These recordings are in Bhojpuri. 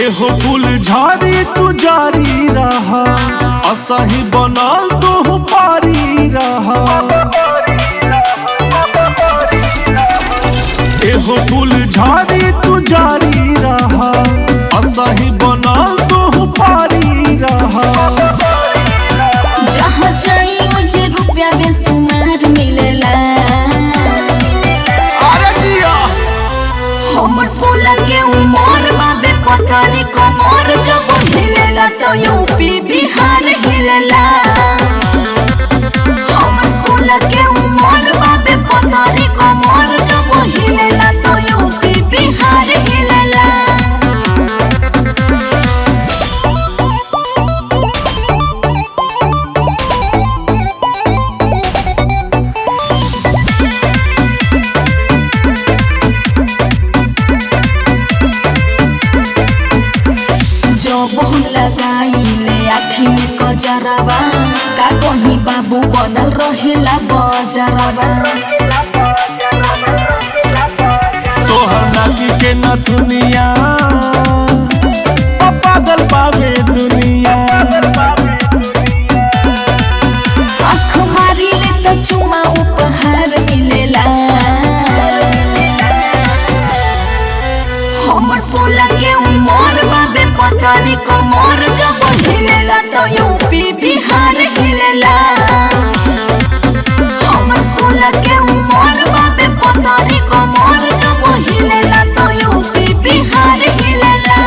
एहो फूल झाड़ी तू जारी रहा, असही बनल तू पारी रहा। एहो फूल झाड़ी तू जारी रहा, असही बनल तू पारी रहा। जहाँ चाहिए मुझे रुपया बेसुमार मिलेला। अरे दिया हमर 16 के उमर बाबे पतारी कमर जब हिलेला तो यूपी बिहार हिलेला। हमर 16 के उमर बाबे पतारी कमर जब हिलेला तो यूपी बिहार हिलेला। जब लगाइले आँखी में कजरवा, का कहीं बाबू बनल रहेला बजरवा। तोहर नाकी के नथुनिया पागल पावे दुनिया। आँख मारिले तो चुमा उपहार मिलेला। हमर 16 के उमर बाबे पतारी कमर जब हिलेला तो यूपी बिहार हिलेला। हमर 16 के उमर बाबे पतारी कमर जब हिलेला तो यूपी बिहार हिलेला।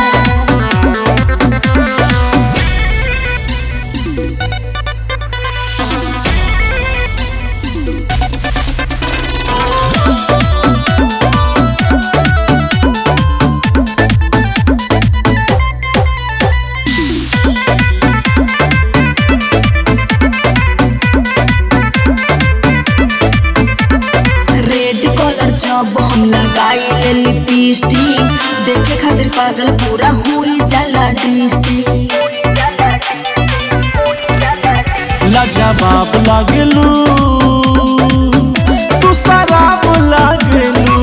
जब हम लगाइले लिपस्टिक, देखे खातिर पागल पूरा हुई जाला डिस्ट्रिक्ट। लाजवाब लागेलू तू शराब लागेलू।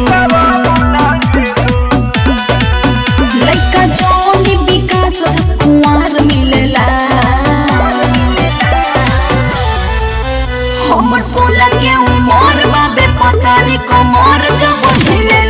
लइका जौनी विकास जस कुंवार मिलेला। हमर 16 के उमर बाबे पतारी कमर जब हिलेला।